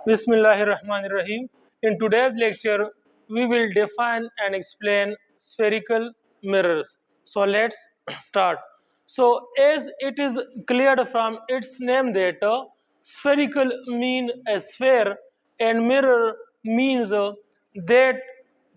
Bismillahirrahmanirrahim. In today's lecture, we will define and explain spherical mirrors. So let's start. So as it is clear from its name that spherical mean a sphere and mirror means that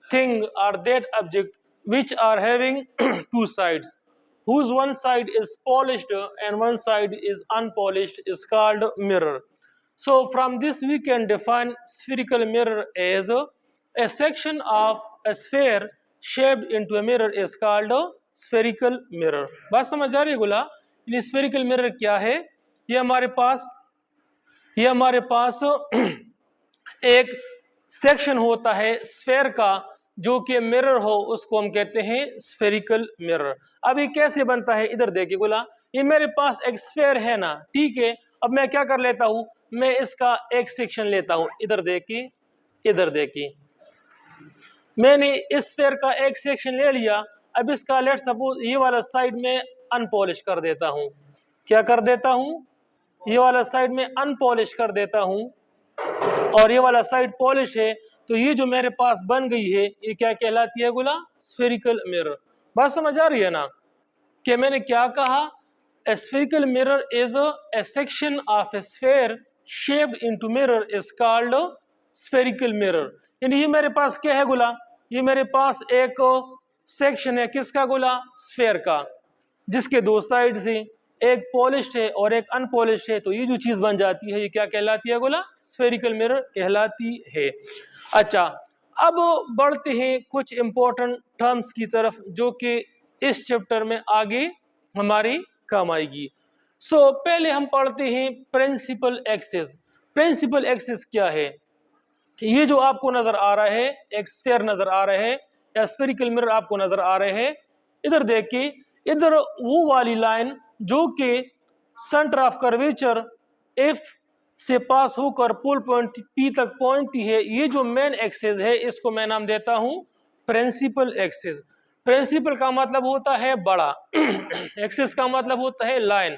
thing or that object which are having two sides, whose one side is polished and one side is unpolished, is called mirror. So from this we can define spherical mirror as a section of a sphere shaped into a mirror is called a spherical mirror. बात समझ आ रही है गुला? ये spherical mirror क्या है? ये हमारे पास एक सेक्शन होता है स्फेयर का जो कि मिरर हो, उसको हम कहते हैं स्फेरिकल मिरर। अब ये कैसे बनता है, इधर देखिए गुला, ये मेरे पास एक स्फेयर है ना, ठीक है। अब मैं क्या कर लेता हूं, मैं इसका एक सेक्शन लेता हूं, इधर देखिए मैंने इस स्फेयर का एक सेक्शन ले लिया। अब इसका लेट सपोज ये वाला साइड में अनपॉलिश कर देता हूं। क्या कर देता हूं? ये वाला साइड में अनपॉलिश कर देता हूं और ये वाला साइड पॉलिश है, तो ये जो मेरे पास बन गई है ये क्या कहलाती है गुला? Spherical mirror. बात समझ आ रही है ना कि मैंने क्या कहा? A spherical mirror is a section of a sphere shaped into mirror is called spherical mirror। यानी ये मेरे पास क्या है गुला? ये मेरे पास एक सेक्शन है, किसका गुला? स्फेयर का, जिसके दो साइड से एक पॉलिश्ड है और एक अनपॉलिश्ड है, तो ये जो चीज बन जाती है ये क्या कहलाती है गुला? स्फेरिकल मिरर कहलाती है। अच्छा, अब बढ़ते हैं कुछ इंपॉर्टेंट टर्म्स की तरफ जो कि इस चैप्टर में आगे हमारी काम आएगी। सो पहले हम पढ़ते हैं प्रिंसिपल एक्सिस। प्रिंसिपल एक्सिस क्या है? ये जो आपको नजर आ रहा है, एक स्फेयर नजर आ रहा है या स्फेरिकल मिरर आपको नजर आ रहे हैं, इधर देखिए, इधर वो वाली लाइन जो कि सेंटर ऑफ कर्वेचर एफ से पास होकर पोल पॉइंट पी तक पहुंचती है, ये जो मेन एक्सिस है इसको मैं नाम देता हूं प्रिंसिपल एक्सिस। प्रिंसिपल का मतलब होता है बड़ा, एक्सिस का मतलब होता है लाइन।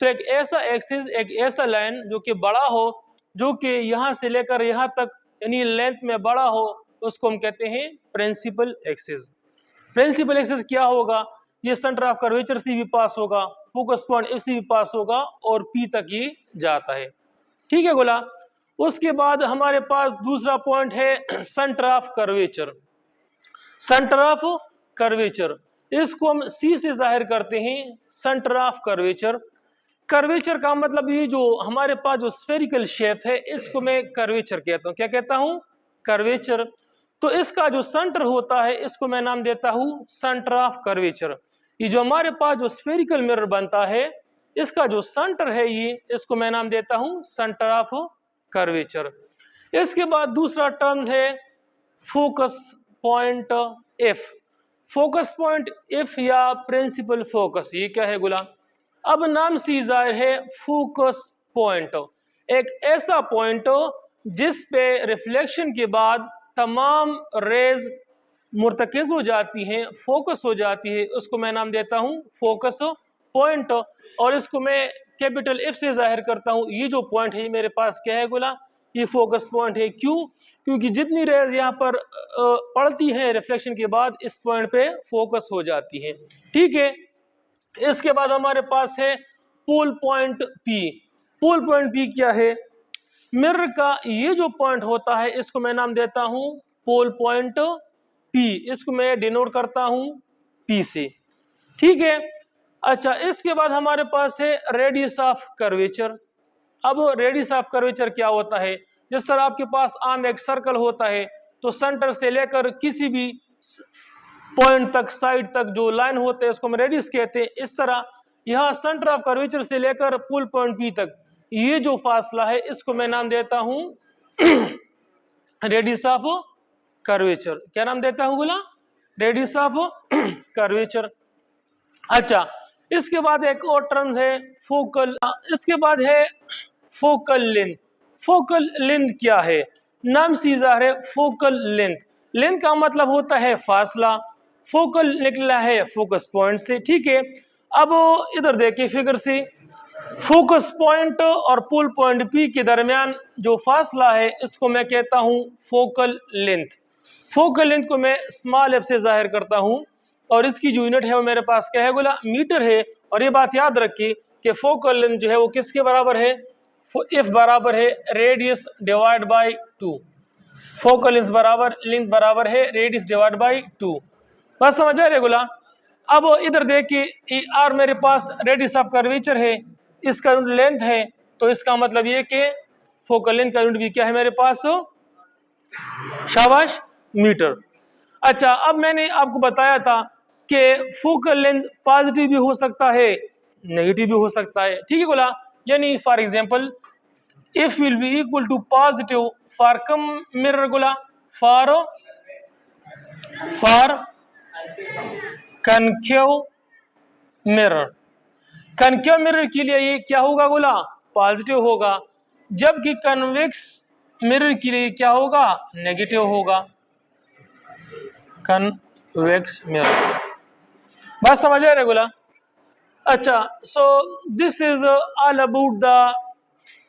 तो एक ऐसा एक्सिस, एक ऐसा लाइन जो कि बड़ा हो, जो कि यहां से लेकर यहां तक यानी लेंथ में बड़ा हो, उसको हम कहते हैं प्रिंसिपल एक्सिस। प्रिंसिपल एक्सिस क्या होगा? ये सेंटर ऑफ कर्वेचर से भी पास होगा, फोकस पॉइंट इफ से भी पास होगा और पी तक ही जाता है, ठीक है गोला। उसके बाद हमारे पास दूसरा पॉइंट है centre of curvature. Centre of curvature, इसको हम सी से जाहिर करते हैं, सेंटर ऑफ कर्वेचर। कर्वेचर का मतलब ये जो हमारे पास जो स्फेरिकल शेप है इसको मैं कर्वेचर कहता हूं। क्या कहता हूं? कर्वेचर। तो इसका जो सेंटर होता है इसको मैं नाम देता हूं सेंटर ऑफ कर्वेचर। ये जो हमारे पास जो स्फेरिकल मिरर बनता है इसका जो सेंटर है ये, इसको मैं नाम देता हूं सेंटर ऑफ कर्वेचर। इसके बाद दूसरा टर्म है focus point F. Focus point F या प्रिंसिपल फोकस, ये क्या है गुला? अब नाम से जाहिर है फोकस पॉइंट, एक ऐसा पॉइंट जिस पे रिफ्लेक्शन के बाद तमाम रेज मुर्तकिज हो जाती हैं, फोकस हो जाती है, उसको मैं नाम देता हूं फोकस पॉइंट। और इसको मैं कैपिटल एफ से जाहिर करता हूं। ये जो पॉइंट है मेरे पास क्या है गुला? ये फोकस पॉइंट है। क्यों? क्योंकि जितनी रेज यहाँ पर पड़ती हैं रिफ्लेक्शन के बाद इस पॉइंट पे फोकस हो जाती है, ठीक है। इसके बाद हमारे पास है पोल पॉइंट पी। पोल पॉइंट पी क्या है? मिरर का ये जो पॉइंट होता है इसको मैं नाम देता हूं पोल पॉइंट पी, इसको मैं डिनोट करता हूं पी से, ठीक है। अच्छा, इसके बाद हमारे पास है रेडियस ऑफ कर्वेचर। अब रेडियस ऑफ कर्वेचर क्या होता है? जिस तरह आपके पास आम एक सर्कल होता है, तो सेंटर से लेकर किसी भी पॉइंट तक, साइड तक जो लाइन होते हैं उसको हम रेडियस कहते हैं। इस तरह यहाँ सेंटर ऑफ कर्वेचर से लेकर पोल पॉइंट पी तक ये जो फासला है इसको मैं नाम देता हूं रेडियस ऑफ कर्वेचर। क्या नाम देता हूं बोला? Radius of curvature. अच्छा, इसके बाद एक और टर्म है फोकल। इसके बाद है फोकल लेंथ। फोकल लेंथ क्या है? नाम से जाहिर है फोकल लेंथ। लेंथ का मतलब होता है फासला, फोकल निकला है फोकस पॉइंट से, ठीक है। अब इधर देखिए फिगर से, फोकस पॉइंट और पोल पॉइंट पी के दरमियान जो फासला है इसको मैं कहता हूं फोकल लेंथ। फोकल लेंथ को मैं स्मॉल एफ से जाहिर करता हूं और इसकी जो यूनिट है वो मेरे पास क्या है बोला, मीटर है। और ये बात याद रखिए कि फोकल लेंथ जो है वो किसके बराबर है, एफ बराबर है radius divide by 2। Focal length बराबर है रेडियस डिवाइड बाई 2। बात समझ आ रही है गुला। अब इधर देखिए आर मेरे पास रेडियस ऑफ कर्वेचर है, इसका यूनिट लेंथ है, तो इसका मतलब ये कि फोकल लेंथ का यूनिट भी क्या है मेरे पास, शाबाश, मीटर। अच्छा, अब मैंने आपको बताया था कि फोकल लेंथ पॉजिटिव भी हो सकता है, नेगेटिव भी हो सकता है, ठीक है बोला। यानी for example if will be equal to positive for कम मिरर गुला, for concave mirror. Concave mirror के लिए ये क्या होगा बोला, पॉजिटिव होगा, जबकि कन्वेक्स मिरर के लिए क्या होगा, नेगेटिव होगा, कन्वेक्स मिरर। बात समझ आ रहा है। अच्छा, so this is all about the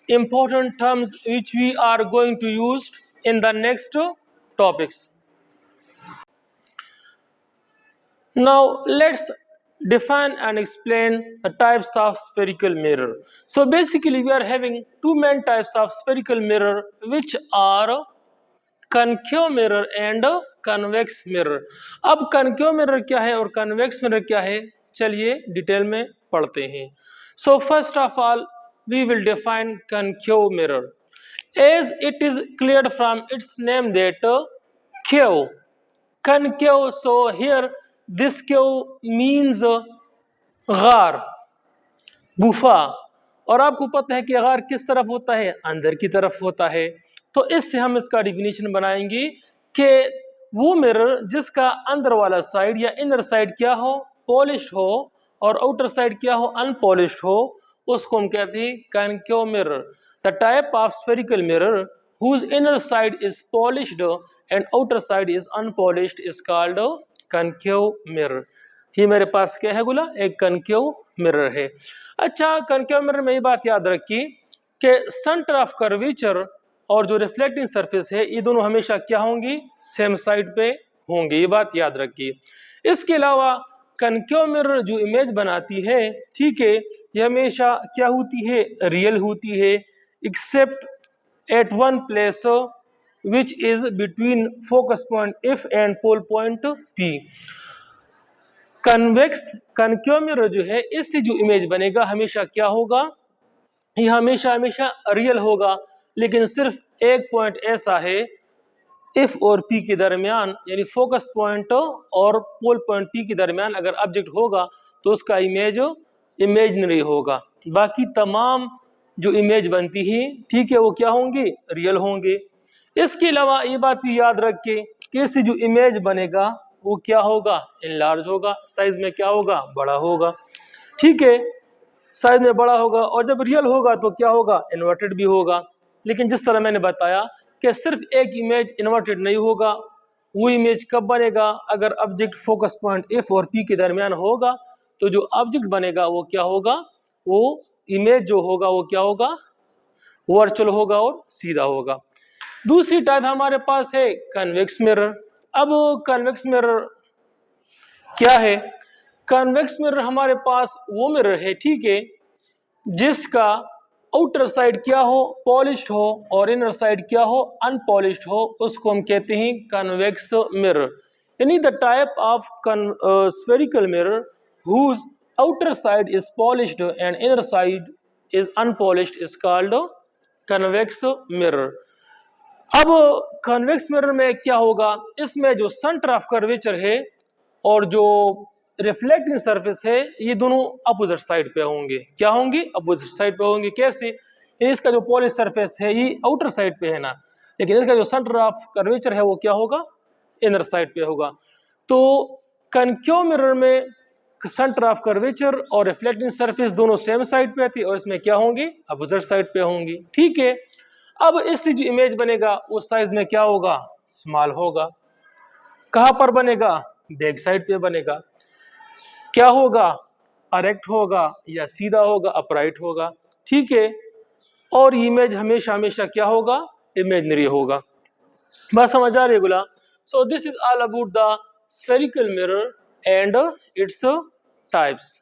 important terms which we are going to use in the next topics. Now let's define and explain the types of spherical mirror. So basically we are having two main types of spherical mirror which are concave mirror and convex mirror. अब concave mirror क्या है और convex mirror क्या है, चलिए detail में पढ़ते हैं। So first of all we will define concave mirror as it is clear from its name that cave, concave. So here this cave means गार, गुफा। और आपको पता है कि गार किस तरफ होता है, अंदर की तरफ होता है। तो इससे हम इसका डिफिनेशन बनाएंगे कि वो मिरर जिसका अंदर वाला साइड या इनर साइड क्या हो, पॉलिश्ड हो, और आउटर साइड क्या हो, अनपॉलिश्ड हो, उसको हम कहते हैं concave mirror. The type of spherical mirror whose inner side is polished and outer side is unpolished is called concave mirror। ये मेरे पास क्या है बोला, एक कनकेव मिरर है। अच्छा, कनकेव मिरर में ये बात याद रखिए कि सेंटर ऑफ कर्वेचर और जो रिफ्लेक्टिंग सरफेस है ये दोनों हमेशा क्या होंगी, सेम साइड पे होंगे, ये बात याद रखिए। इसके अलावा कनकेव मिरर जो इमेज बनाती है, ठीक है, ये हमेशा क्या होती है, रियल होती है, accept at one place which is between focus point F and pole point P। Convex concave mirror जो है इससे जो इमेज बनेगा हमेशा क्या होगा, ये हमेशा रियल होगा, लेकिन सिर्फ एक पॉइंट ऐसा है F और P के दरमियान, यानी फोकस पॉइंट और पोल पॉइंट P के दरमियान अगर ऑब्जेक्ट होगा तो उसका इमेज इमेजिनरी होगा, बाकी तमाम जो इमेज बनती है, ठीक है, वो क्या होंगे, रियल होंगे। इसके अलावा ये बात भी याद रख के कि इससे जो इमेज बनेगा वो क्या होगा, इनलार्ज होगा, साइज में क्या होगा, बड़ा होगा, ठीक है, साइज में बड़ा होगा। और जब रियल होगा तो क्या होगा, इन्वर्टेड भी होगा। लेकिन जिस तरह मैंने बताया कि सिर्फ एक इमेज इन्वर्टेड नहीं होगा, वो इमेज कब बनेगा, अगर ऑब्जेक्ट फोकस पॉइंट एफ और पी के दरमियान होगा, तो जो ऑब्जेक्ट बनेगा वो क्या होगा, वो इमेज जो होगा वो क्या होगा, वर्चुअल होगा और सीधा होगा। दूसरी टाइप हमारे पास है कन्वेक्स मिरर। अब कन्वेक्स मिरर क्या है, कन्वेक्स मिरर हमारे पास वो मिरर है, ठीक है, जिसका आउटर साइड क्या हो, पॉलिश्ड हो, और इनर साइड क्या हो, अनपॉलिश्ड हो, उसको हम कहते हैं कन्वेक्स मिरर। यानी the type of spherical mirror whose outer side is polished and inner side is unpolished is called convex mirror। अब convex mirror में क्या होगा, इसमें जो सेंटर ऑफ कर्वेचर है और जो रिफ्लेक्टिंग सरफेस है ये दोनों अपोजिट साइड पे होंगे, क्या होंगे, अपोजिट साइड पे होंगे। कैसे, इसका जो पॉलिश सरफेस है ये आउटर साइड पे है ना, लेकिन इसका जो सेंटर ऑफ कर्वेचर है वो क्या होगा, इनर साइड पे होगा। तो कनकेव मिरर में सेंटर ऑफ कर्वेचर और रिफ्लेक्टिंग सरफेस दोनों सेम साइड पे आती है और इसमें क्या होंगी, अपोजिट साइड पे होंगी, ठीक है। अब इससे जो इमेज बनेगा वो साइज में क्या होगा, स्मॉल होगा। कहां पर बनेगा, बैक साइड पे बनेगा। क्या होगा, अरेक्ट होगा या सीधा होगा, अपराइट होगा, ठीक है। और इमेज हमेशा हमेशा क्या होगा, इमेजनरी होगा। बात समझ आ रही है गुला? So this is all about the spherical mirror and its types.